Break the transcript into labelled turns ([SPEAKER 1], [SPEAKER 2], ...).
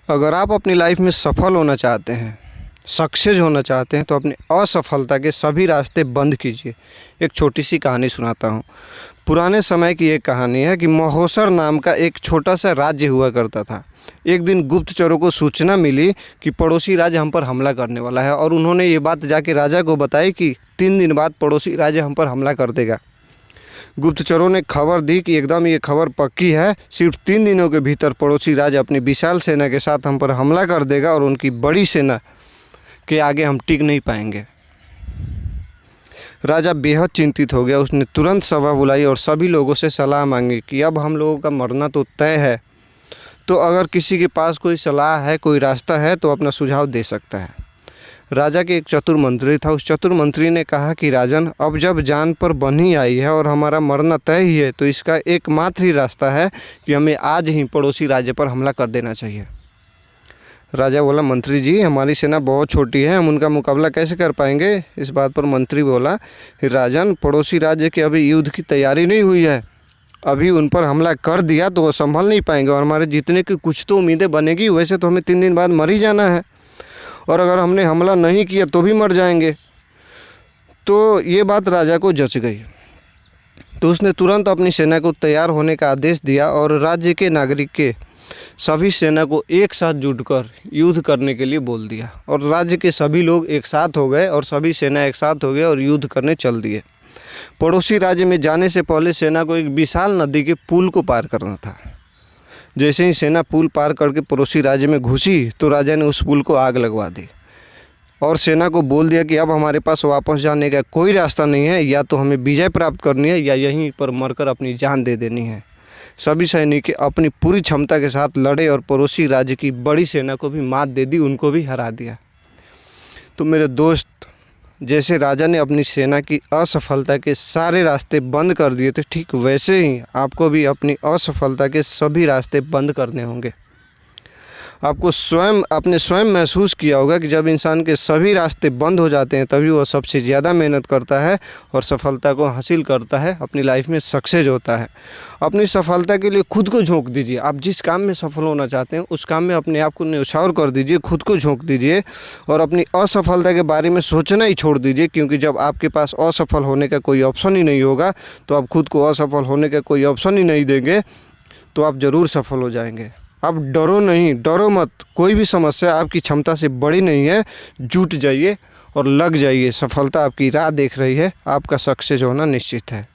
[SPEAKER 1] अगर आप अपनी लाइफ में सफल होना चाहते हैं, सक्सेस होना चाहते हैं, तो अपनी असफलता के सभी रास्ते बंद कीजिए। एक छोटी सी कहानी सुनाता हूँ। पुराने समय की एक कहानी है कि महोसर नाम का एक छोटा सा राज्य हुआ करता था। एक दिन गुप्तचरों को सूचना मिली कि पड़ोसी राज्य हम पर हमला करने वाला है, और उन्होंने ये बात जाके राजा को बताई कि 3 दिन बाद पड़ोसी राज्य हम पर हमला कर देगा। गुप्तचरों ने खबर दी कि एकदम ये खबर पक्की है, सिर्फ 3 दिनों के भीतर पड़ोसी राज्य अपनी विशाल सेना के साथ हम पर हमला कर देगा और उनकी बड़ी सेना के आगे हम टिक नहीं पाएंगे। राजा बेहद चिंतित हो गया। उसने तुरंत सभा बुलाई और सभी लोगों से सलाह मांगी कि अब हम लोगों का मरना तो तय है, तो अगर किसी के पास कोई सलाह है, कोई रास्ता है, तो अपना सुझाव दे सकता है। राजा के एक चतुर मंत्री था। उस चतुर मंत्री ने कहा कि राजन, अब जब जान पर बनी आई है और हमारा मरना तय ही है, तो इसका एकमात्र ही रास्ता है कि हमें आज ही पड़ोसी राज्य पर हमला कर देना चाहिए। राजा बोला, मंत्री जी, हमारी सेना बहुत छोटी है, हम उनका मुकाबला कैसे कर पाएंगे। इस बात पर मंत्री बोला, राजन, पड़ोसी राज्य की अभी युद्ध की तैयारी नहीं हुई है, अभी उन पर हमला कर दिया तो वो संभल नहीं पाएंगे और हमारे जीतने की कुछ तो उम्मीदें बनेगी। वैसे तो हमें 3 दिन बाद मर ही जाना है, और अगर हमने हमला नहीं किया तो भी मर जाएंगे। तो ये बात राजा को जच गई। तो उसने तुरंत अपनी सेना को तैयार होने का आदेश दिया और राज्य के नागरिक के सभी सेना को एक साथ जुटकर युद्ध करने के लिए बोल दिया। और राज्य के सभी लोग एक साथ हो गए और सभी सेना एक साथ हो गए और युद्ध करने चल दिए। पड़ोसी राज्य में जाने से पहले सेना को एक विशाल नदी के पुल को पार करना था। जैसे ही सेना पुल पार करके पड़ोसी राज्य में घुसी, तो राजा ने उस पुल को आग लगवा दी और सेना को बोल दिया कि अब हमारे पास वापस जाने का कोई रास्ता नहीं है, या तो हमें विजय प्राप्त करनी है या यहीं पर मरकर अपनी जान दे देनी है। सभी सैनिक अपनी पूरी क्षमता के साथ लड़े और पड़ोसी राज्य की बड़ी सेना को भी मात दे दी, उनको भी हरा दिया। तो मेरे दोस्त, जैसे राजा ने अपनी सेना की असफलता के सारे रास्ते बंद कर दिए थे, ठीक वैसे ही आपको भी अपनी असफलता के सभी रास्ते बंद करने होंगे। आपको आपने स्वयं महसूस किया होगा कि जब इंसान के सभी रास्ते बंद हो जाते हैं, तभी वह सबसे ज़्यादा मेहनत करता है और सफलता को हासिल करता है, अपनी लाइफ में सक्सेस होता है। अपनी सफलता के लिए खुद को झोंक दीजिए। आप जिस काम में सफल होना चाहते हैं, उस काम में अपने आप को न्यौछावर कर दीजिए, खुद को झोंक दीजिए और अपनी असफलता के बारे में सोचना ही छोड़ दीजिए। क्योंकि जब आपके पास असफल होने का कोई ऑप्शन ही नहीं होगा, तो आप खुद को असफल होने का कोई ऑप्शन ही नहीं देंगे, तो आप ज़रूर सफल हो जाएंगे। आप डरो नहीं, डरो मत। कोई भी समस्या आपकी क्षमता से बड़ी नहीं है। जुट जाइए और लग जाइए। सफलता आपकी राह देख रही है। आपका सक्सेस होना निश्चित है।